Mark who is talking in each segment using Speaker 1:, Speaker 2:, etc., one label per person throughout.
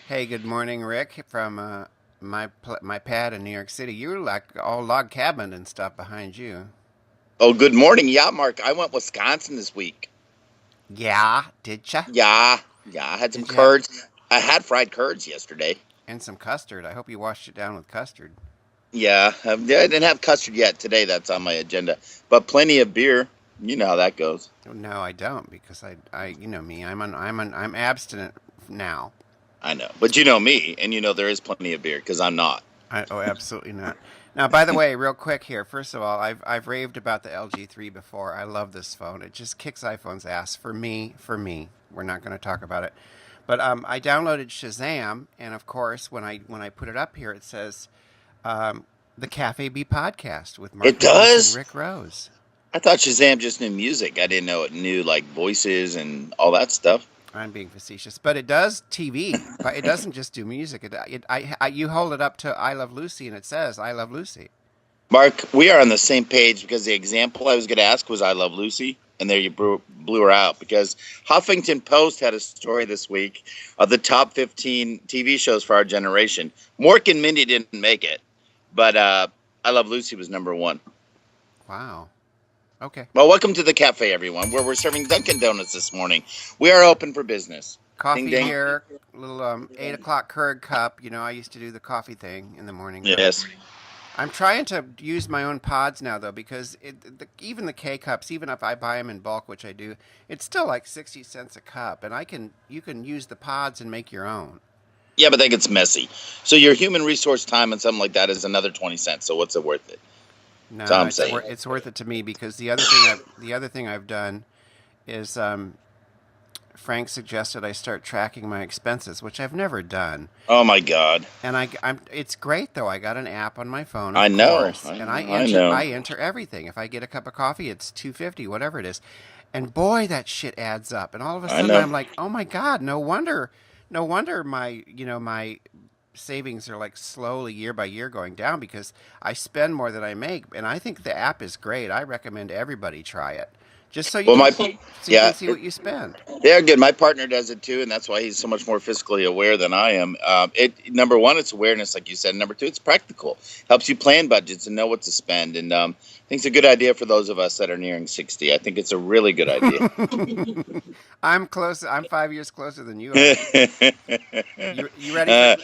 Speaker 1: Hey, good morning, Rick, from my pad in New York City. You're like all log cabin and stuff behind you.
Speaker 2: Oh, good morning. Yeah, Mark. I went Wisconsin this week.
Speaker 1: Yeah, did ya?
Speaker 2: Yeah. I had some
Speaker 1: Did you have
Speaker 2: curds. I had fried curds yesterday.
Speaker 1: and some custard? I hope you washed it down with custard.
Speaker 2: Yeah, I didn't have custard yet today. That's on my agenda, but plenty of beer. You know how that goes.
Speaker 1: No, I don't because you know me. I'm abstinent now.
Speaker 2: I know, but you know me, and you know there is plenty of beer because I'm not.
Speaker 1: Oh, absolutely not. Now, by the way, real quick here. First of all, I've raved about the LG 3 before. I love this phone. It just kicks iPhone's ass for me. For me, we're not going to talk about it. But I downloaded Shazam, and of course, when I put it up here, it says the Cafe B podcast with Mark
Speaker 2: It
Speaker 1: McNease and
Speaker 2: does.
Speaker 1: Rick Rose.
Speaker 2: I thought Shazam just knew music. I didn't know it knew like voices and all that stuff.
Speaker 1: I'm being facetious, but it does TV, but it doesn't just do music. You hold it up to I Love Lucy, and it says I Love Lucy.
Speaker 2: Mark, we are on the same page because the example I was going to ask was "I Love Lucy," and there you blew her out because Huffington Post had a story this week of the top 15 TV shows for our generation. Mork and Mindy didn't make it, but "I Love Lucy" was number one.
Speaker 1: Wow. Okay.
Speaker 2: Well, welcome to the cafe, everyone, where we're serving Dunkin' Donuts this morning. We are open for business. Ding
Speaker 1: Coffee
Speaker 2: ding.
Speaker 1: here, little 8 o'clock Keurig cup. You know, I used to do the coffee thing in the morning.
Speaker 2: Yes.
Speaker 1: I'm trying to use my own pods now though, because even the K cups, even if I buy them in bulk, which I do, it's still like 60 cents a cup, and you can use the pods and make your own.
Speaker 2: Yeah, but that gets messy. So your human resource time and something like that is another 20 cents. So what's it worth it? That's all
Speaker 1: No,
Speaker 2: I'm saying.
Speaker 1: it's worth it to me because the other thing I've done is Frank suggested I start tracking my expenses, which I've never done.
Speaker 2: Oh my God.
Speaker 1: And I'm it's great though. I got an app on my phone,
Speaker 2: I
Speaker 1: of
Speaker 2: know.
Speaker 1: course,
Speaker 2: I
Speaker 1: and
Speaker 2: know. I know.
Speaker 1: I enter everything. If I get a cup of coffee, it's 250, whatever it is. And boy, that shit adds up. And all of a
Speaker 2: I
Speaker 1: sudden
Speaker 2: know.
Speaker 1: I'm like, "Oh my god, no wonder my savings are like slowly year by year going down because I spend more than I make." And I think the app is great. I recommend everybody try it. Just
Speaker 2: Well,
Speaker 1: so you
Speaker 2: yeah,
Speaker 1: can see what you spend.
Speaker 2: they're good. My partner does it too, and that's why he's so much more fiscally aware than I am. It number one, it's awareness, like you said. Number two, it's practical. Helps you plan budgets and know what to spend. And I think it's a good idea for those of us that are nearing 60. I think it's a really good idea.
Speaker 1: I'm close. I'm 5 years closer than you are. You ready for
Speaker 2: uh,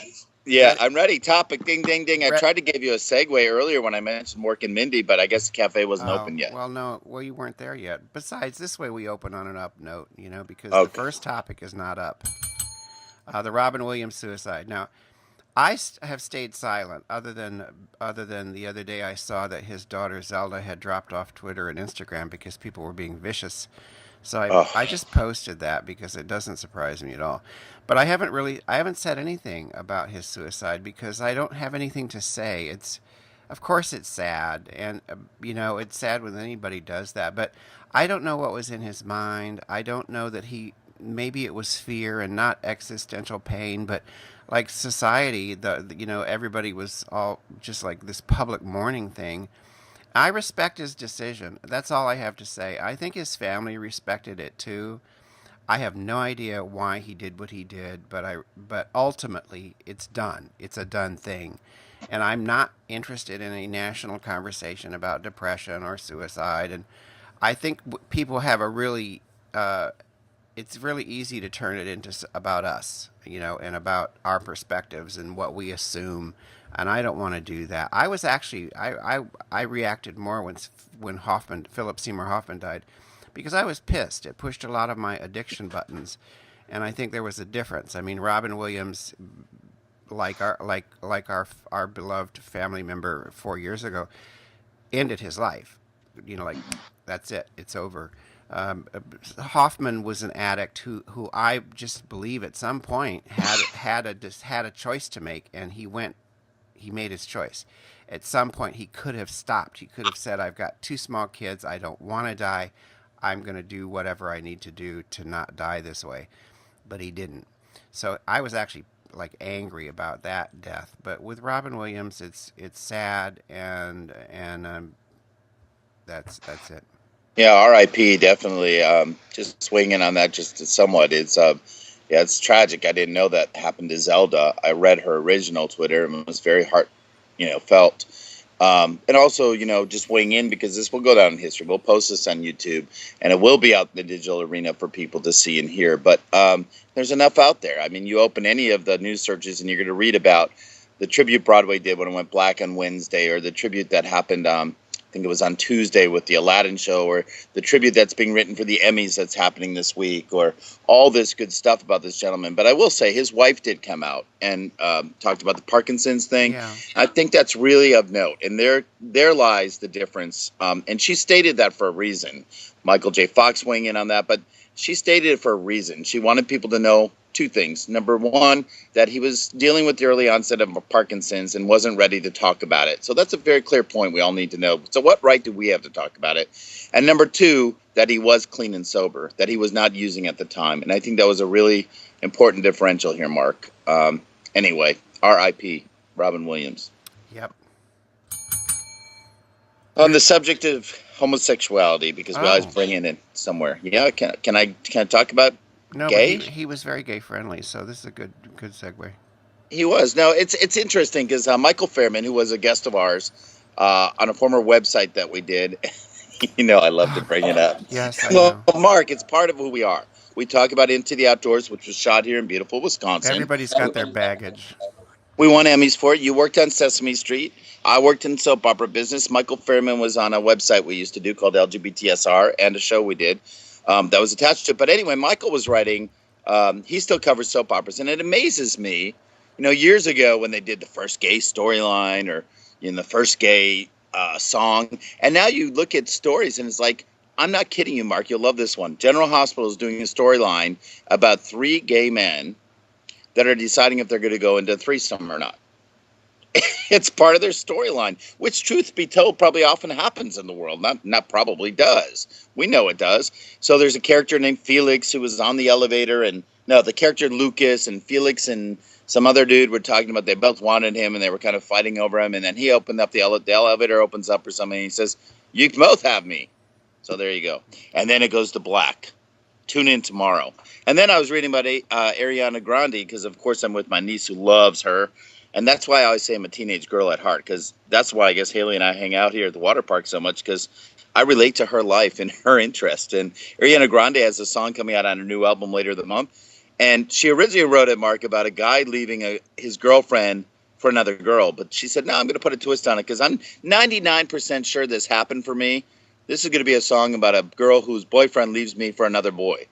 Speaker 1: you
Speaker 2: yeah,
Speaker 1: ready?
Speaker 2: I'm ready. Topic, ding, ding, ding. I
Speaker 1: Re-
Speaker 2: tried to give you a segue earlier when I mentioned Mork and Mindy, but I guess the cafe wasn't
Speaker 1: oh
Speaker 2: open yet.
Speaker 1: well, no. Well, you weren't there yet. Besides, this way we open on an up note, because the
Speaker 2: Okay.
Speaker 1: first topic is not up. The Robin Williams suicide. Now, have stayed silent, other than the other day I saw that his daughter Zelda had dropped off Twitter and Instagram because people were being vicious. So I
Speaker 2: Oh,
Speaker 1: just posted that because it doesn't surprise me at all. But I haven't said anything about his suicide because I don't have anything to say. Of course it's sad, and it's sad when anybody does that. But I don't know what was in his mind. I don't know that maybe it was fear and not existential pain, but like society, everybody was all just like this public mourning thing. I respect his decision. That's all I have to say. I think his family respected it too. I have no idea why he did what he did, but ultimately it's done. It's a done thing. And I'm not interested in a national conversation about depression or suicide. And I think people have a really it's really easy to turn it into about us, and about our perspectives and what we assume. And I don't want to do that. I was actually I reacted more when Philip Seymour Hoffman died, because I was pissed. It pushed a lot of my addiction buttons, and I think there was a difference. I mean, Robin Williams, like our beloved family member 4 years ago, ended his life. Like that's it. It's over. Um, Hoffman was an addict who I just believe at some point had a choice to make, and he made his choice. At some point, he could have stopped. He could have said, "I've got two small kids. I don't want to die. I'm going to do whatever I need to do to not die this way." But he didn't. So I was actually like angry about that death. But with Robin Williams, it's sad, and that's it.
Speaker 2: yeah, R.I.P. Definitely. Just swinging on that just somewhat. Yeah, it's tragic. I didn't know that happened to Zelda. I read her original Twitter and was very felt. And also, just weighing in because this will go down in history. We'll post this on YouTube, and it will be out in the digital arena for people to see and hear. But there's enough out there. I mean, you open any of the news searches, and you're going to read about the tribute Broadway did when it went black on Wednesday, or the tribute that happened, I think it was on Tuesday with the Aladdin show, or the tribute that's being written for the Emmys that's happening this week, or all this good stuff about this gentleman. But I will say his wife did come out and talked about the Parkinson's thing.
Speaker 1: Yeah.
Speaker 2: I think that's really of note, and there lies the difference. And she stated that for a reason. Michael J. Fox weighing in on that, but she stated it for a reason. She wanted people to know two things. Number one, that he was dealing with the early onset of Parkinson's and wasn't ready to talk about it. So that's a very clear point we all need to know. So what right do we have to talk about it? And number two, that he was clean and sober, that he was not using at the time. And I think that was a really important differential here, Mark. Anyway, R.I.P. Robin Williams.
Speaker 1: Yep.
Speaker 2: On the subject of homosexuality, because we always bring it in somewhere. Yeah, can I talk about
Speaker 1: No,
Speaker 2: gay?
Speaker 1: but he was very gay friendly, so this is a good segue.
Speaker 2: He was. No, it's interesting because Michael Fairman, who was a guest of ours on a former website that we did, I love to bring it up.
Speaker 1: Yes, I know.
Speaker 2: Mark, it's part of who we are. We talk about Into the Outdoors, which was shot here in beautiful Wisconsin.
Speaker 1: Everybody's got their baggage.
Speaker 2: We won Emmys for it. You worked on Sesame Street. I worked in soap opera business. Michael Fairman was on a website we used to do called LGBTSR and a show we did that was attached to it. But anyway, Michael was writing. He still covers soap operas. And it amazes me, years ago when they did the first gay storyline or the first gay song. And now you look at stories and it's like, I'm not kidding you, Mark. You'll love this one. General Hospital is doing a storyline about 3 gay men that are deciding if they're going to go into a threesome or not. It's part of their storyline, which, truth be told, probably often happens in the world. Not probably does. We know it does. So there's a character named Felix who was on the elevator, and the character Lucas and Felix and some other dude were talking about they both wanted him, and they were kind of fighting over him. And then he opened up the elevator opens up or something, and he says, "You can both have me." So there you go. And then it goes to black. Tune in tomorrow. And then I was reading about Ariana Grande because, of course, I'm with my niece who loves her. And that's why I always say I'm a teenage girl at heart, because that's why I guess Haley and I hang out here at the water park so much, because I relate to her life and her interest. And Ariana Grande has a song coming out on her new album later the month. And she originally wrote it, Mark, about a guy leaving his girlfriend for another girl. But she said, no, I'm going to put a twist on it because I'm 99% sure this happened for me. This is going to be a song about a girl whose boyfriend leaves me for another boy.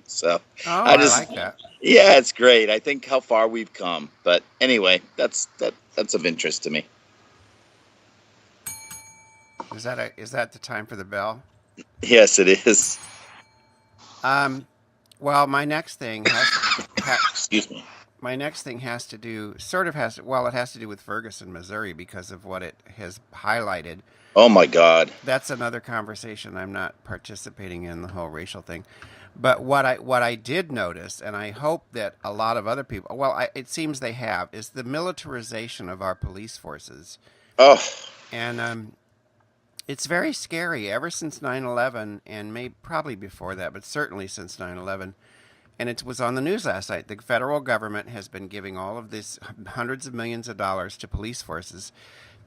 Speaker 2: So
Speaker 1: I like that.
Speaker 2: Yeah, it's great. I think how far we've come. But anyway, that's of interest to me.
Speaker 1: Is that the time for the bell?
Speaker 2: Yes, it is.
Speaker 1: Well, my next thing
Speaker 2: Excuse me.
Speaker 1: My next thing has to do it has to do with Ferguson, Missouri, because of what it has highlighted.
Speaker 2: Oh my God.
Speaker 1: That's another conversation. I'm not participating in the whole racial thing. But what I did notice, and I hope that a lot of other people, it seems they have, is the militarization of our police forces.
Speaker 2: Oh.
Speaker 1: And it's very scary. Ever since 9/11, and probably before that, but certainly since 9/11, and it was on the news last night, the federal government has been giving all of this hundreds of millions of dollars to police forces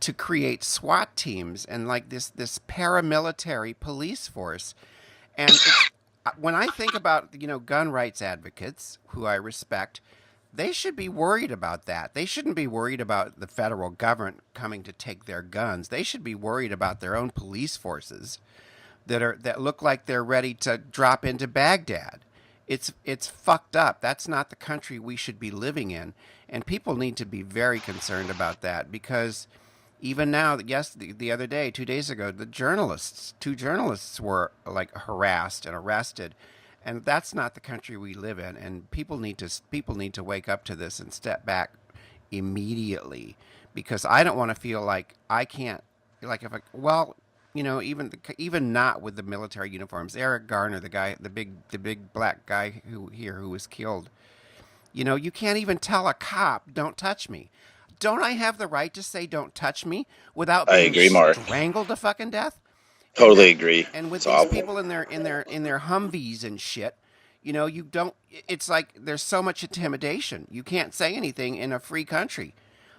Speaker 1: to create SWAT teams and like this paramilitary police force. And when I think about, gun rights advocates, who I respect, they should be worried about that. They shouldn't be worried about the federal government coming to take their guns. They should be worried about their own police forces that look like they're ready to drop into Baghdad. It's fucked up. That's not the country we should be living in. And people need to be very concerned about that, because even now, the other day, 2 days ago, two journalists were like harassed and arrested, and that's not the country we live in. And people need to wake up to this and step back immediately, because I don't want to feel like I can't, like even not with the military uniforms. Eric Garner, the big black guy who was killed. You can't even tell a cop, "Don't touch me." Don't I have the right to say "don't touch me" without being strangled to fucking death?
Speaker 2: Totally agree.
Speaker 1: And with these people in their Humvees and shit, You don't. It's like there's so much intimidation. You can't say anything in a free country.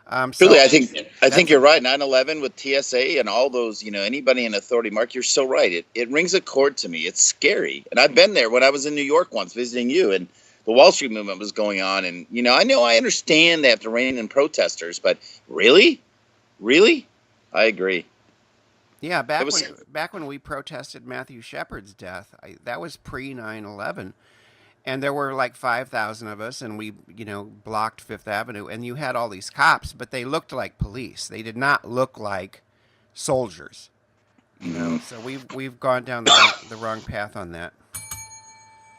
Speaker 2: Truly,
Speaker 1: So
Speaker 2: I think
Speaker 1: that's a
Speaker 2: you're right. 9/11 with TSA and all those, anybody in authority. Mark, you're so right. It rings a chord to me. It's scary, and I've been there when I was in New York once visiting you, and the Wall Street movement was going on, and I understand they have to rein in protesters, but really, really, I agree.
Speaker 1: yeah.
Speaker 2: It
Speaker 1: Back
Speaker 2: was.
Speaker 1: when we protested Matthew Shepard's death, that was pre 9/11. And there were like 5,000 of us, and we, blocked Fifth Avenue. And you had all these cops, but they looked like police. They did not look like soldiers.
Speaker 2: Mhm.
Speaker 1: So we've gone down the wrong path on that.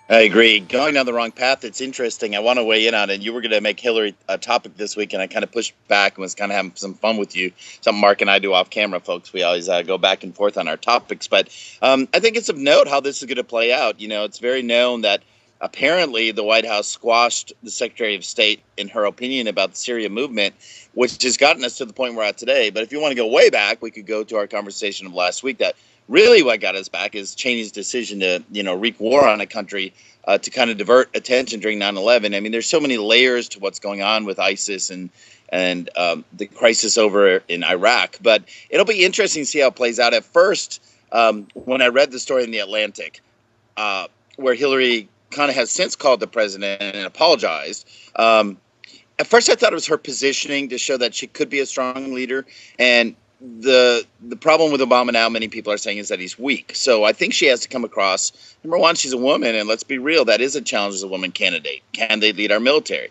Speaker 2: I agree. Going down the wrong path. It's interesting. I want to weigh in on it. You were going to make Hillary a topic this week, and I kind of pushed back and was kind of having some fun with you. Something Mark and I do off camera, folks. We always go back and forth on our topics. But I think it's of note how this is going to play out. It's very known that apparently the White House squashed the Secretary of State in her opinion about the Syria movement, which has gotten us to the point we're at today. But if you want to go way back, we could go to our conversation of last week that really what got us back is Cheney's decision to, wreak war on a country to kind of divert attention during 9/11. I mean, there's so many layers to what's going on with ISIS and the crisis over in Iraq. But it'll be interesting to see how it plays out. At first, when I read the story in The Atlantic, where Hillary kind of has since called the president and apologized, at first I thought it was her positioning to show that she could be a strong leader. And the problem with Obama now, many people are saying, is that he's weak. So I think she has to come across, number one, she's a woman, and let's be real, that is a challenge as a woman candidate. Can they lead our military?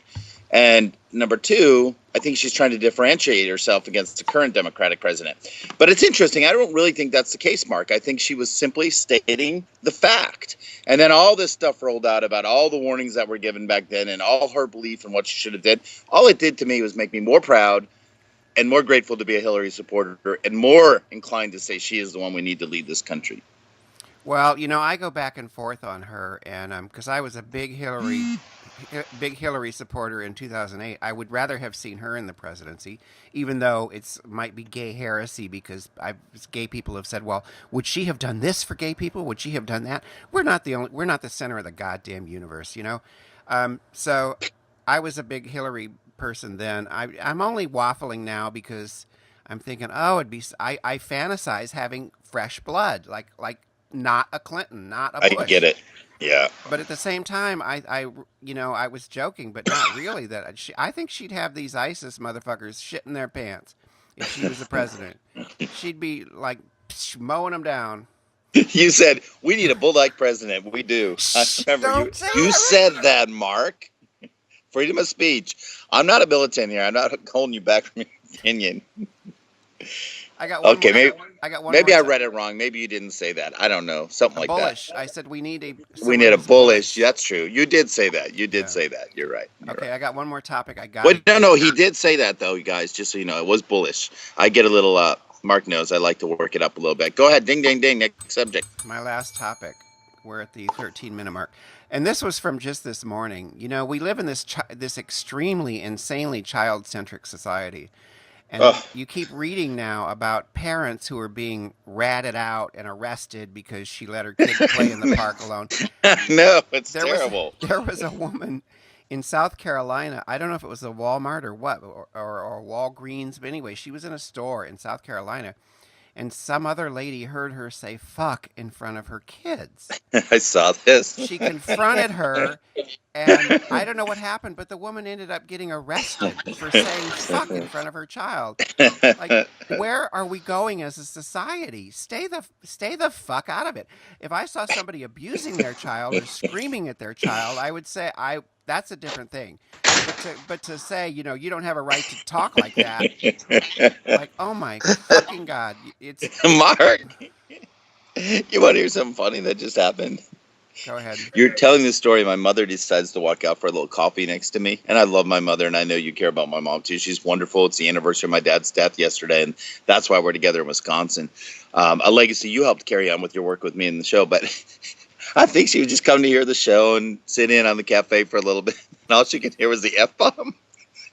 Speaker 2: And number two, I think she's trying to differentiate herself against the current Democratic president. But it's interesting. I don't really think that's the case, Mark. I think she was simply stating the fact. And then all this stuff rolled out about all the warnings that were given back then and all her belief in what she should have did. All it did to me was make me more proud and more grateful to be a Hillary supporter and more inclined to say she is the one we need to lead this country.
Speaker 1: Well, I go back and forth on her, and because I was a big Hillary supporter in 2008, I would rather have seen her in the presidency, even though it might be gay heresy because gay people have said, well, would she have done this for gay people? Would she have done that? We're not the center of the goddamn universe. So I was a big Hillary person then. I'm only waffling now because I'm thinking, oh, I fantasize having fresh blood, like not a Clinton, not a Bush.
Speaker 2: I get it. Yeah.
Speaker 1: But at the same time, I was joking, but not really. I think she'd have these ISIS motherfuckers shitting their pants if she was the president. She'd be like mowing them down.
Speaker 2: You said we need a bull-like president. We do. I remember you said that, Mark. Freedom of speech. I'm not a militant here. I'm not holding you back from your opinion.
Speaker 1: I got one.
Speaker 2: Okay,
Speaker 1: more.
Speaker 2: Maybe I read it wrong. Maybe you didn't say that. I don't know. Something like
Speaker 1: bullish.
Speaker 2: that.
Speaker 1: I said we need a
Speaker 2: bullish. That's true. You did say that. Say that. You're right.
Speaker 1: Okay,
Speaker 2: right.
Speaker 1: I got one more topic.
Speaker 2: Wait, no. He did say that though, you guys. Just so you know, it was bullish. I get a little. Mark knows I like to work it up a little bit. Go ahead. Ding, ding, ding. Next subject.
Speaker 1: My last topic. We're at the 13-minute mark. And this was from just this morning. We live in this extremely, insanely child-centric society. And you keep reading now about parents who are being ratted out and arrested because she let her kid play in the park alone.
Speaker 2: No, it's terrible.
Speaker 1: There was a woman in South Carolina. I don't know if it was a Walmart or what, or Walgreens. But anyway, she was in a store in South Carolina. And some other lady heard her say fuck in front of her kids.
Speaker 2: I saw this.
Speaker 1: She confronted her, and I don't know what happened, but the woman ended up getting arrested for saying fuck in front of her child. Like, where are we going as a society? Stay the fuck out of it. If I saw somebody abusing their child or screaming at their child, I would say that's a different thing. But to say, you don't have a right to talk like that, like, oh my fucking God. It's
Speaker 2: Mark, you want to hear something funny that just happened?
Speaker 1: Go ahead.
Speaker 2: You're telling the story. My mother decides to walk out for a little coffee next to me. And I love my mother, and I know you care about my mom too. She's wonderful. It's the anniversary of my dad's death yesterday, and that's why we're together in Wisconsin. A legacy you helped carry on with your work with me in the show. But I think she would just come to hear the show and sit in on the cafe for a little bit. And all she could hear was the F-bomb.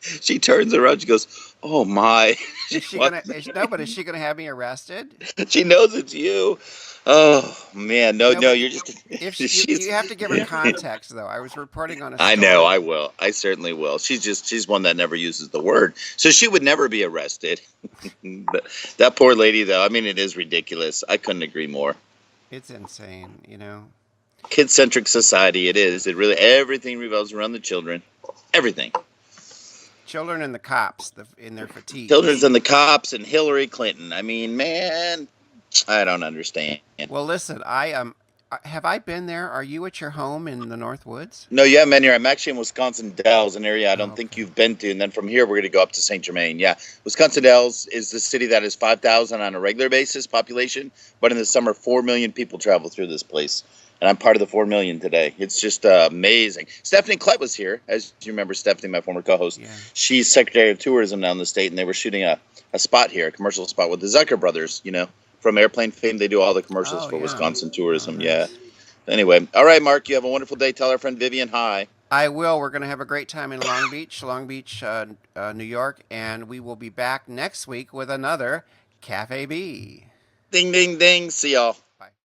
Speaker 2: She turns around. She goes, "Oh my!" She
Speaker 1: Is she gonna?
Speaker 2: wants.
Speaker 1: No, but is she gonna have me arrested?
Speaker 2: She knows it's you. Oh man, no,
Speaker 1: No,
Speaker 2: no,
Speaker 1: but
Speaker 2: you're just.
Speaker 1: if you
Speaker 2: She's.
Speaker 1: have to give her context though. I was reporting on a
Speaker 2: I know,
Speaker 1: story.
Speaker 2: I will. I certainly will. She's one that never uses the word, so she would never be arrested. That poor lady, though. I mean, it is ridiculous. I couldn't agree more.
Speaker 1: It's insane, you know.
Speaker 2: Kid centric society. It is. It really everything revolves around the children. Everything.
Speaker 1: Children and the cops, in their fatigues.
Speaker 2: Children's and the cops and Hillary Clinton. I mean, man, I don't understand.
Speaker 1: Well, listen, have I been there? Are you at your home in the North Woods?
Speaker 2: No, yeah, man, here. I'm actually in Wisconsin Dells, an area I don't
Speaker 1: Oh,
Speaker 2: think
Speaker 1: okay.
Speaker 2: you've been to. And then from here, we're going to go up to St. Germain. Yeah. Wisconsin Dells is the city that is 5,000 on a regular basis population. But in the summer, 4 million people travel through this place. And I'm part of the 4 million today. It's just amazing. Stephanie Klett was here. As you remember, Stephanie, my former co host,
Speaker 1: Yeah.
Speaker 2: she's Secretary of Tourism down the state. And they were shooting a spot here, a commercial spot with the Zucker brothers, from airplane fame. They do all the commercials
Speaker 1: Oh,
Speaker 2: for
Speaker 1: yeah.
Speaker 2: Wisconsin
Speaker 1: Oh,
Speaker 2: tourism. Yeah.
Speaker 1: nice.
Speaker 2: Anyway, all right, Mark, you have a wonderful day. Tell our friend Vivian hi.
Speaker 1: I will. We're going to have a great time in Long Beach, New York, and we will be back next week with another Cafe B.
Speaker 2: Ding, ding, ding. See y'all.
Speaker 1: Bye.